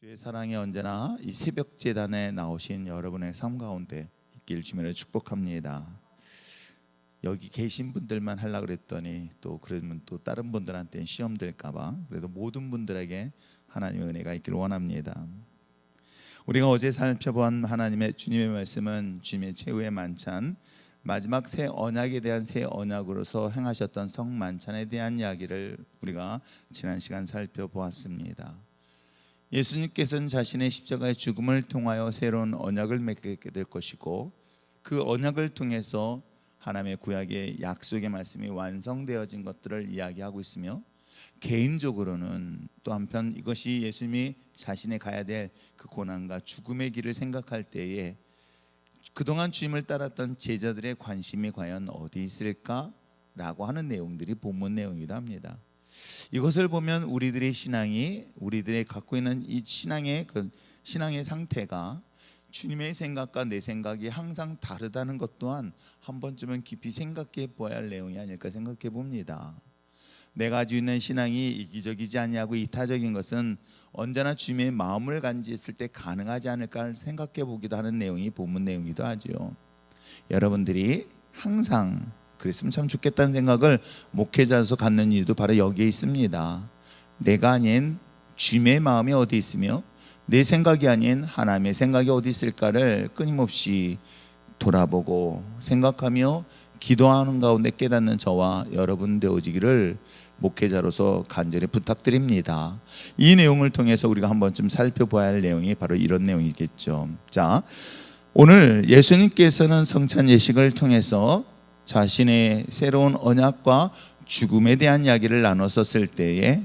주의 사랑이 언제나 이 새벽 제단에 나오신 여러분의 삶 가운데 있길 주님으로 축복합니다. 여기 계신 분들만 하려고 그랬더니 또 그러면 또 다른 분들한테는 시험 될까봐, 그래도 모든 분들에게 하나님의 은혜가 있기를 원합니다. 우리가 어제 살펴본 하나님의 주님의 말씀은 주님의 최후의 만찬, 마지막 새 언약에 대한 새 언약으로서 행하셨던 성만찬에 대한 이야기를 우리가 지난 시간 살펴보았습니다. 예수님께서는 자신의 십자가의 죽음을 통하여 새로운 언약을 맺게 될 것이고, 그 언약을 통해서 하나님의 구약의 약속의 말씀이 완성되어진 것들을 이야기하고 있으며, 개인적으로는 또 한편 이것이 예수님이 자신의 가야 될 그 고난과 죽음의 길을 생각할 때에 그동안 주님을 따랐던 제자들의 관심이 과연 어디 있을까라고 하는 내용들이 본문 내용이기도 합니다. 이것을 보면 우리들의 신앙이, 우리들의 갖고 있는 이 신앙의 상태가 주님의 생각과 내 생각이 항상 다르다는 것 또한 한 번쯤은 깊이 생각해 보아야 할 내용이 아닐까 생각해 봅니다. 내가 가지고 있는 신앙이 이기적이지 아니하고 이타적인 것은 언제나 주님의 마음을 간지했을 때 가능하지 않을까 생각해 보기도 하는 내용이 본문 내용이기도 하죠. 여러분들이 항상 그랬으면 참 좋겠다는 생각을 목회자로서 갖는 이유도 바로 여기에 있습니다. 내가 아닌 주님의 마음이 어디 있으며 내 생각이 아닌 하나님의 생각이 어디 있을까를 끊임없이 돌아보고 생각하며 기도하는 가운데 깨닫는 저와 여러분 되어지기를 목회자로서 간절히 부탁드립니다. 이 내용을 통해서 우리가 한 번쯤 살펴봐야 할 내용이 바로 이런 내용이겠죠. 자, 오늘 예수님께서는 성찬 예식을 통해서 자신의 새로운 언약과 죽음에 대한 이야기를 나눴었을 때에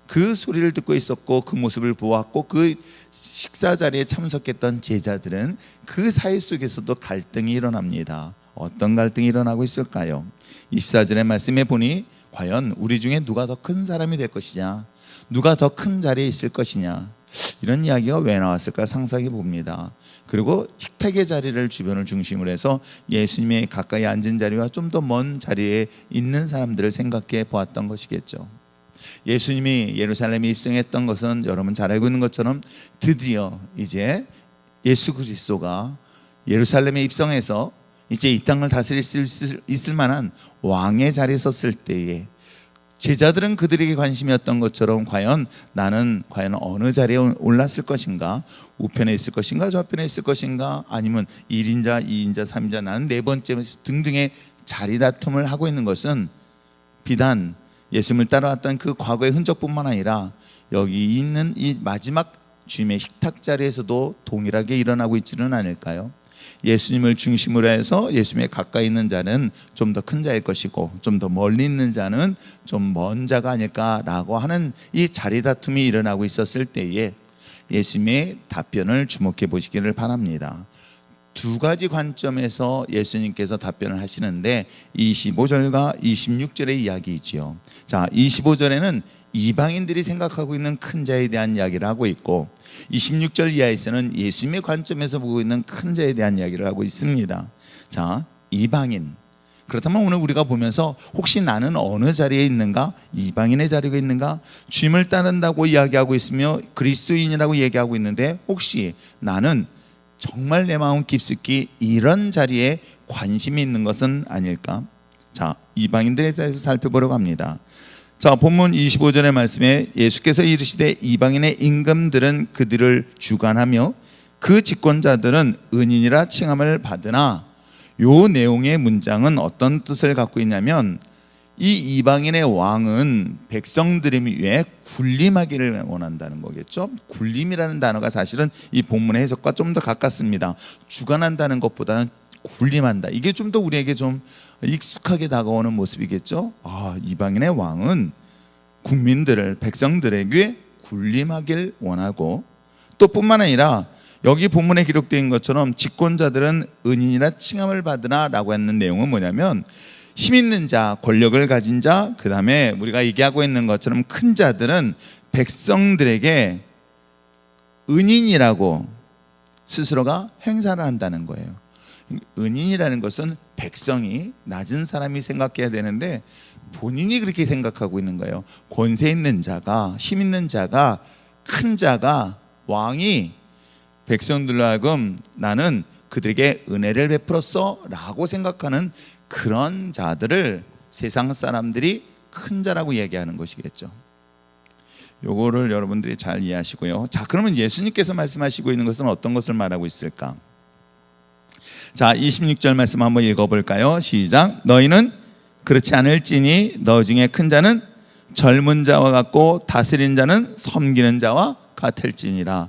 그 소리를 듣고 있었고 그 모습을 보았고 그 식사 자리에 참석했던 제자들은 그 사이 속에서도 갈등이 일어납니다. 어떤 갈등이 일어나고 있을까요? 24절의 말씀에 보니 과연 우리 중에 누가 더 큰 사람이 될 것이냐, 누가 더 큰 자리에 있을 것이냐, 이런 이야기가 왜 나왔을까 상상해 봅니다. 그리고 식탁의 자리를 주변을 중심으로 해서 예수님의 가까이 앉은 자리와 좀 더 먼 자리에 있는 사람들을 생각해 보았던 것이겠죠. 예수님이 예루살렘에 입성했던 것은 여러분 잘 알고 있는 것처럼 드디어 이제 예수 그리스도가 예루살렘에 입성해서 이제 이 땅을 다스릴 수 있을 만한 왕의 자리에 섰을 때에 제자들은 그들에게 관심이었던 것처럼 나는 과연 어느 자리에 올랐을 것인가, 우편에 있을 것인가, 좌편에 있을 것인가, 아니면 1인자, 2인자, 3인자, 나는 네 번째 등등의 자리 다툼을 하고 있는 것은 비단 예수님을 따라왔던 그 과거의 흔적뿐만 아니라 여기 있는 이 마지막 주님의 식탁 자리에서도 동일하게 일어나고 있지는 않을까요? 예수님을 중심으로 해서 예수님에 가까이 있는 자는 좀 더 큰 자일 것이고 좀 더 멀리 있는 자는 좀 먼 자가 아닐까라고 하는 이 자리 다툼이 일어나고 있었을 때에 예수님의 답변을 주목해 보시기를 바랍니다. 두 가지 관점에서 예수님께서 답변을 하시는데 25절과 26절의 이야기이지요. 자, 25절에는 이방인들이 생각하고 있는 큰 자에 대한 이야기를 하고 있고 26절 이하에서는 예수님의 관점에서 보고 있는 큰 자에 대한 이야기를 하고 있습니다. 자, 이방인. 그렇다면 오늘 우리가 보면서 혹시 나는 어느 자리에 있는가? 이방인의 자리가 있는가? 주님을 따른다고 이야기하고 있으며 그리스도인이라고 얘기하고 있는데 혹시 나는 정말 내 마음 깊숙이 이런 자리에 관심이 있는 것은 아닐까? 자, 이방인들에 대해서 살펴보려고 합니다. 자, 본문 25절의 말씀에 예수께서 이르시되 이방인의 임금들은 그들을 주관하며 그 집권자들은 은인이라 칭함을 받으나, 요 내용의 문장은 어떤 뜻을 갖고 있냐면 이 이방인의 왕은 백성들을 위해 군림하기를 원한다는 거겠죠. 군림이라는 단어가 사실은 이 본문의 해석과 좀 더 가깝습니다. 주관한다는 것보다는 군림한다. 이게 좀 더 우리에게 좀 익숙하게 다가오는 모습이겠죠. 아, 이방인의 왕은 국민들을, 백성들에게 군림하길 원하고, 또 뿐만 아니라 여기 본문에 기록된 것처럼 집권자들은 은인이라 칭함을 받으나 라고 했는 내용은 뭐냐면 힘 있는 자, 권력을 가진 자, 그 다음에 우리가 얘기하고 있는 것처럼 큰 자들은 백성들에게 은인이라고 스스로가 행사를 한다는 거예요. 은인이라는 것은 백성이, 낮은 사람이 생각해야 되는데 본인이 그렇게 생각하고 있는 거예요. 권세 있는 자가, 힘 있는 자가, 큰 자가 왕이 백성들로 하여금 나는 그들에게 은혜를 베풀었어 라고 생각하는 그런 자들을 세상 사람들이 큰 자라고 얘기하는 것이겠죠. 요거를 여러분들이 잘 이해하시고요. 자, 그러면 예수님께서 말씀하시고 있는 것은 어떤 것을 말하고 있을까? 자, 26절 말씀 한번 읽어볼까요? 시작. 너희는 그렇지 않을지니 너 중에 큰 자는 젊은 자와 같고 다스린 자는 섬기는 자와 같을지니라.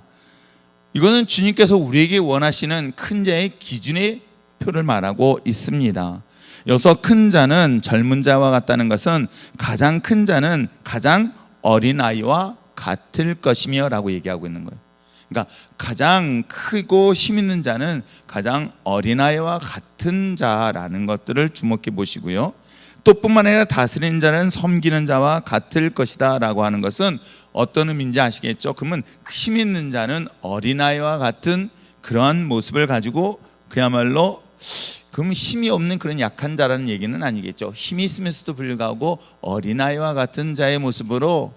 이거는 주님께서 우리에게 원하시는 큰 자의 기준의 표를 말하고 있습니다. 여기서 큰 자는 젊은 자와 같다는 것은 가장 큰 자는 가장 어린아이와 같을 것이며 라고 얘기하고 있는 거예요. 그러니까 가장 크고 힘 있는 자는 가장 어린아이와 같은 자라는 것들을 주목해 보시고요. 또 뿐만 아니라 다스리는 자는 섬기는 자와 같을 것이다 라고 하는 것은 어떤 의미인지 아시겠죠? 그러면 힘 있는 자는 어린아이와 같은 그러한 모습을 가지고 그야말로 그럼 힘이 없는 그런 약한 자라는 얘기는 아니겠죠. 힘이 있으면서도 불구하고 어린아이와 같은 자의 모습으로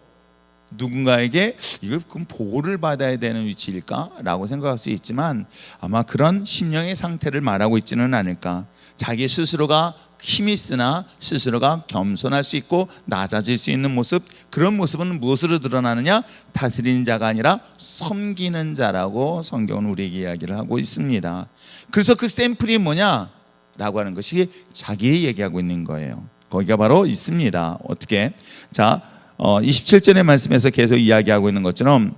누군가에게 이거 그럼 보호를 받아야 되는 위치일까? 라고 생각할 수 있지만 아마 그런 심령의 상태를 말하고 있지는 않을까. 자기 스스로가 힘이 있으나 스스로가 겸손할 수 있고 낮아질 수 있는 모습, 그런 모습은 무엇으로 드러나느냐? 다스리는 자가 아니라 섬기는 자라고 성경은 우리에게 이야기를 하고 있습니다. 그래서 그 샘플이 뭐냐? 라고 하는 것이 자기 얘기하고 있는 거예요. 거기가 바로 있습니다. 어떻게? 자, 27절의 말씀에서 계속 이야기하고 있는 것처럼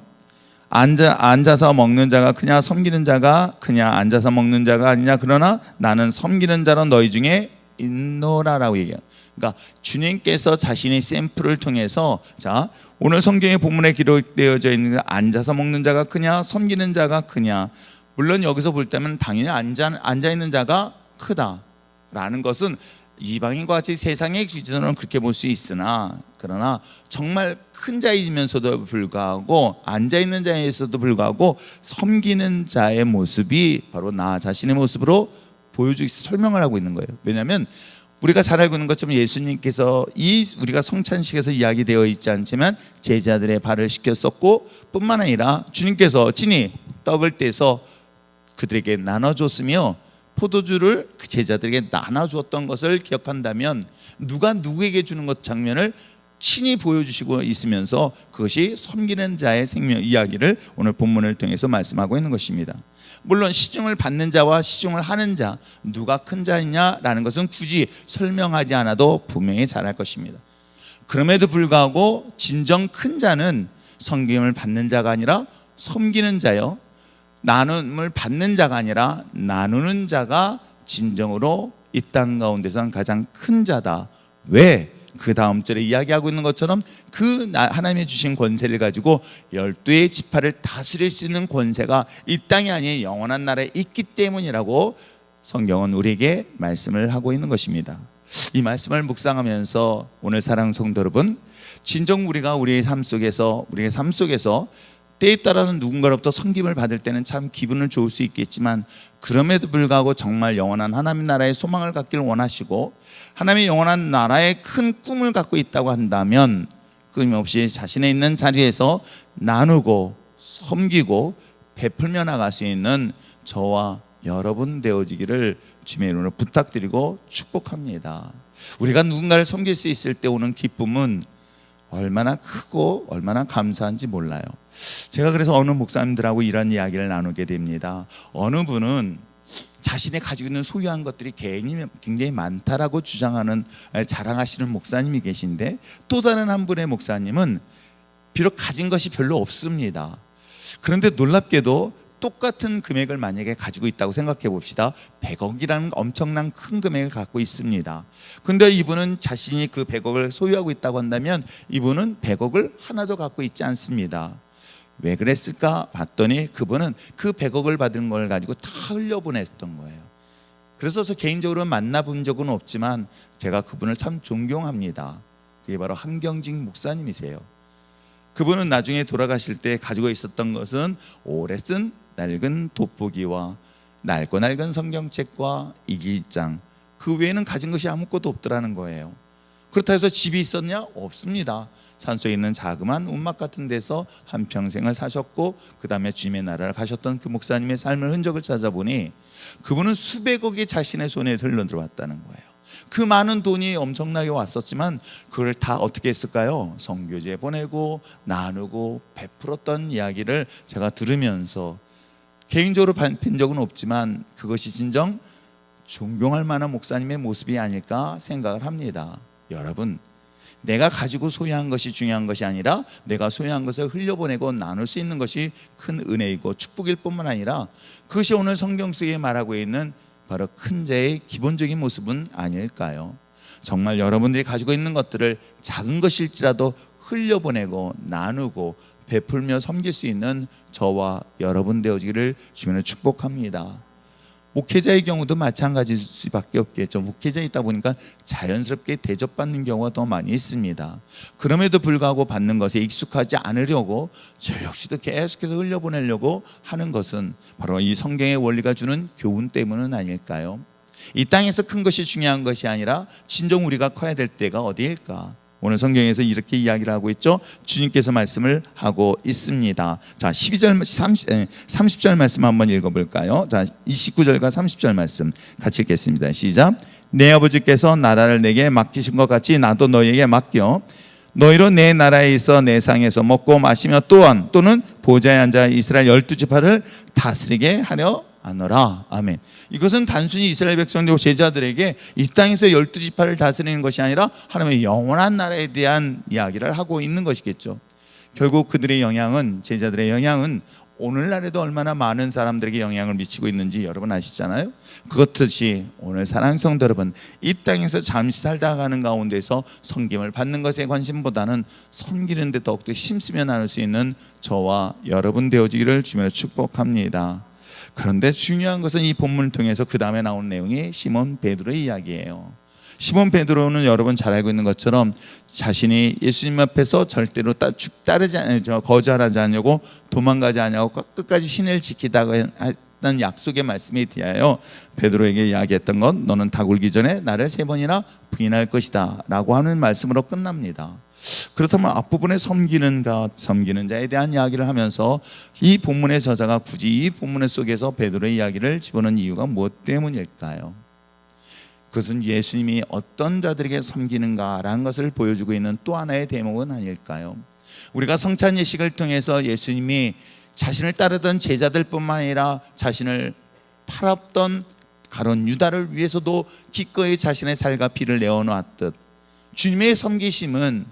앉아서 먹는 자가 크냐 섬기는 자가 크냐, 앉아서 먹는 자가 아니냐, 그러나 나는 섬기는 자로 너희 중에 있노라라고 얘기해요. 그러니까 주님께서 자신의 샘플을 통해서 자, 오늘 성경의 본문에 기록되어져 있는 앉아서 먹는 자가 크냐 섬기는 자가 크냐, 물론 여기서 볼 때면 당연히 앉아 있는 자가 크다라는 것은 이방인과 같이 세상의 기준으로는 그렇게 볼 수 있으나, 그러나 정말 큰 자이면서도 불구하고 앉아있는 자에서도 불구하고 섬기는 자의 모습이 바로 나 자신의 모습으로 보여주기 설명을 하고 있는 거예요. 왜냐하면 우리가 잘 알고 있는 것처럼 예수님께서 우리가 성찬식에서 이야기되어 있지 않지만 제자들의 발을 씻겼었고, 뿐만 아니라 주님께서 친히 떡을 떼서 그들에게 나눠줬으며 포도주를 그 제자들에게 나눠주었던 것을 기억한다면 누가 누구에게 주는 것 장면을 친히 보여주시고 있으면서 그것이 섬기는 자의 생명 이야기를 오늘 본문을 통해서 말씀하고 있는 것입니다. 물론 시중을 받는 자와 시중을 하는 자, 누가 큰 자이냐라는 것은 굳이 설명하지 않아도 분명히 잘 알 것입니다. 그럼에도 불구하고 진정 큰 자는 섬김을 받는 자가 아니라 섬기는 자요, 나눔을 받는 자가 아니라 나누는 자가 진정으로 이 땅 가운데서 가장 큰 자다. 왜? 그 다음 절에 이야기하고 있는 것처럼 그 하나님이 주신 권세를 가지고 12의 지파를 다스릴 수 있는 권세가 이 땅이 아닌 영원한 나라에 있기 때문이라고 성경은 우리에게 말씀을 하고 있는 것입니다. 이 말씀을 묵상하면서 오늘 사랑하는 성도 여러분, 진정 우리가 우리의 삶 속에서 때에 따라서는 누군가로부터 섬김을 받을 때는 참 기분은 좋을 수 있겠지만, 그럼에도 불구하고 정말 영원한 하나님 나라의 소망을 갖기를 원하시고 하나님의 영원한 나라의 큰 꿈을 갖고 있다고 한다면 끊임없이 자신의 있는 자리에서 나누고 섬기고 베풀며 나갈 수 있는 저와 여러분 되어지기를 주님의 이름으로 부탁드리고 축복합니다. 우리가 누군가를 섬길 수 있을 때 오는 기쁨은 얼마나 크고 얼마나 감사한지 몰라요. 제가 그래서 어느 목사님들하고 이런 이야기를 나누게 됩니다. 어느 분은 자신이 가지고 있는 소유한 것들이 굉장히 많다라고 자랑하시는 목사님이 계신데, 또 다른 한 분의 목사님은 비록 가진 것이 별로 없습니다. 그런데 놀랍게도 똑같은 금액을 만약에 가지고 있다고 생각해 봅시다. 100억이라는 엄청난 큰 금액을 갖고 있습니다. 근데 이분은 자신이 그 100억을 소유하고 있다고 한다면 이분은 100억을 하나도 갖고 있지 않습니다. 왜 그랬을까 봤더니 그분은 그 100억을 받은 걸 가지고 다 흘려보냈던 거예요. 그래서 저 개인적으로 만나본 적은 없지만 제가 그분을 참 존경합니다. 그게 바로 한경직 목사님이세요. 그분은 나중에 돌아가실 때 가지고 있었던 것은 오래 쓴 낡은 돋보기와 낡고 낡은 성경책과 일기장, 그 외에는 가진 것이 아무것도 없더라는 거예요. 그렇다 해서 집이 있었냐? 없습니다. 산속에 있는 자그마한 움막 같은 데서 한평생을 사셨고 그 다음에 주님의 나라를 가셨던 그 목사님의 삶의 흔적을 찾아보니 그분은 수백억이 자신의 손에 흘러들어왔다는 거예요. 그 많은 돈이 엄청나게 왔었지만 그걸 다 어떻게 했을까요? 선교지에 보내고 나누고 베풀었던 이야기를 제가 들으면서 개인적으로 뵌 적은 없지만 그것이 진정 존경할 만한 목사님의 모습이 아닐까 생각을 합니다. 여러분, 내가 가지고 소유한 것이 중요한 것이 아니라 내가 소유한 것을 흘려보내고 나눌 수 있는 것이 큰 은혜이고 축복일 뿐만 아니라 그것이 오늘 성경 속에 말하고 있는 바로 큰 자의 기본적인 모습은 아닐까요? 정말 여러분들이 가지고 있는 것들을 작은 것일지라도 흘려보내고 나누고 베풀며 섬길 수 있는 저와 여러분 되어지기를 주님으로 축복합니다. 목회자의 경우도 마찬가지일 수밖에 없겠죠. 목회자에 있다 보니까 자연스럽게 대접받는 경우가 더 많이 있습니다. 그럼에도 불구하고 받는 것에 익숙하지 않으려고 저 역시도 계속해서 흘려보내려고 하는 것은 바로 이 성경의 원리가 주는 교훈 때문은 아닐까요? 이 땅에서 큰 것이 중요한 것이 아니라 진정 우리가 커야 될 때가 어디일까? 오늘 성경에서 이렇게 이야기를 하고 있죠. 주님께서 말씀을 하고 있습니다. 자, 30절 말씀 한번 읽어볼까요? 자, 29절과 30절 말씀 같이 읽겠습니다. 시작. 내 아버지께서 나라를 내게 맡기신 것 같이 나도 너희에게 맡겨 너희로 내 나라에 있어 내 상에서 먹고 마시며 또는 보좌에 앉아 이스라엘 12지파를 다스리게 하려 하노라. 아멘. 이것은 단순히 이스라엘 백성들 제자들에게 이 땅에서 12지파를 다스리는 것이 아니라 하나님의 영원한 나라에 대한 이야기를 하고 있는 것이겠죠. 결국 그들의 영향은, 제자들의 영향은 오늘날에도 얼마나 많은 사람들에게 영향을 미치고 있는지 여러분 아시잖아요. 그것듯이 오늘 사랑하는 성도 여러분, 이 땅에서 잠시 살다 가는 가운데서 섬김을 받는 것에 관심보다는 섬기는 데 더욱더 힘쓰며 나눌 수 있는 저와 여러분 되어지기를 주님으로 축복합니다. 그런데 중요한 것은 이 본문을 통해서 그 다음에 나온 내용이 시몬 베드로의 이야기예요. 시몬 베드로는 여러분 잘 알고 있는 것처럼 자신이 예수님 앞에서 절대로 거절하지 않냐고 도망가지 않냐고 끝까지 신을 지키다가 했던 약속의 말씀에 대하여 베드로에게 이야기했던 건 너는 닭 울기 전에 나를 3번이나 부인할 것이다 라고 하는 말씀으로 끝납니다. 그렇다면 앞부분에 섬기는 자에 대한 이야기를 하면서 이 본문의 저자가 굳이 이 본문 속에서 베드로의 이야기를 집어넣은 이유가 무엇 때문일까요? 그것은 예수님이 어떤 자들에게 섬기는가라는 것을 보여주고 있는 또 하나의 대목은 아닐까요? 우리가 성찬 예식을 통해서 예수님이 자신을 따르던 제자들뿐만 아니라 자신을 팔았던 가룟 유다를 위해서도 기꺼이 자신의 살과 피를 내어놓았듯 주님의 섬기심은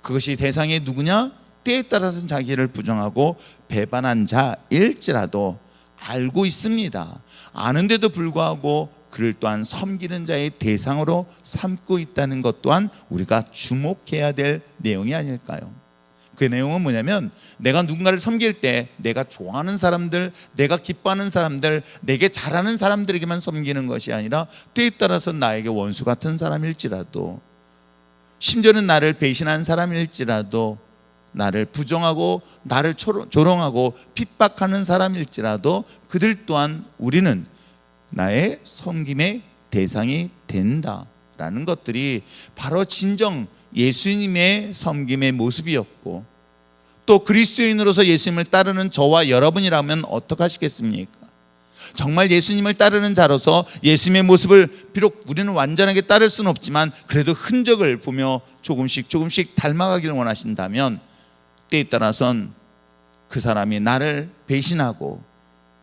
그것이 대상이 누구냐? 때에 따라서는 자기를 부정하고 배반한 자일지라도 알고 있습니다. 아는데도 불구하고 그를 또한 섬기는 자의 대상으로 삼고 있다는 것 또한 우리가 주목해야 될 내용이 아닐까요? 그 내용은 뭐냐면 내가 누군가를 섬길 때 내가 좋아하는 사람들, 내가 기뻐하는 사람들, 내게 잘하는 사람들에게만 섬기는 것이 아니라 때에 따라서 나에게 원수 같은 사람일지라도 심지어는 나를 배신한 사람일지라도 나를 부정하고 나를 조롱하고 핍박하는 사람일지라도 그들 또한 우리는 나의 섬김의 대상이 된다라는 것들이 바로 진정 예수님의 섬김의 모습이었고 또 그리스도인으로서 예수님을 따르는 저와 여러분이라면 어떡하시겠습니까? 정말 예수님을 따르는 자로서 예수님의 모습을 비록 우리는 완전하게 따를 수는 없지만 그래도 흔적을 보며 조금씩 닮아가길 원하신다면 때에 따라선 그 사람이 나를 배신하고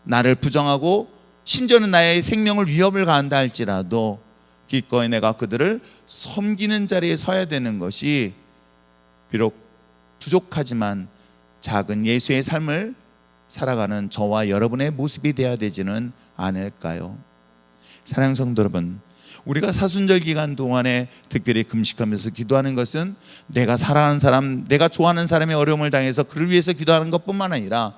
나를 부정하고 심지어는 나의 생명을 위협을 가한다 할지라도 기꺼이 내가 그들을 섬기는 자리에 서야 되는 것이 비록 부족하지만 작은 예수의 삶을 살아가는 저와 여러분의 모습이 되어야 되지는 않을까요? 사랑하는 성도 여러분, 우리가 사순절 기간 동안에 특별히 금식하면서 기도하는 것은 내가 사랑하는 사람, 내가 좋아하는 사람의 어려움을 당해서 그를 위해서 기도하는 것뿐만 아니라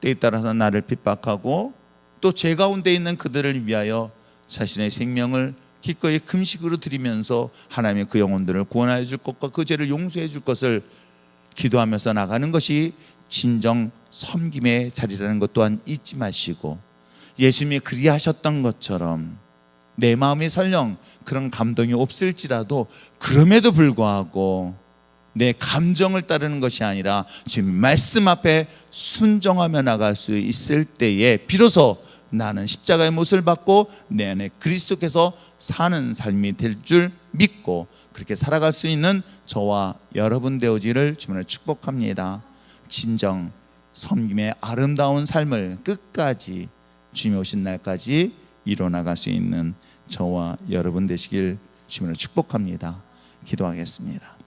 때에 따라서 나를 핍박하고 또 죄 가운데 있는 그들을 위하여 자신의 생명을 기꺼이 금식으로 드리면서 하나님의 그 영혼들을 구원하여 줄 것과 그 죄를 용서해 줄 것을 기도하면서 나가는 것이 진정 섬김의 자리라는 것 또한 잊지 마시고 예수님이 그리하셨던 것처럼 내 마음이 설령 그런 감동이 없을지라도 그럼에도 불구하고 내 감정을 따르는 것이 아니라 주님 말씀 앞에 순종하며 나갈 수 있을 때에 비로소 나는 십자가의 못을 받고 내 안에 그리스도께서 사는 삶이 될 줄 믿고 그렇게 살아갈 수 있는 저와 여러분 되어지를 주님으로 축복합니다. 진정 섬김의 아름다운 삶을 끝까지 주님이 오신 날까지 이뤄나갈 수 있는 저와 여러분 되시길 주님으로 축복합니다. 기도하겠습니다.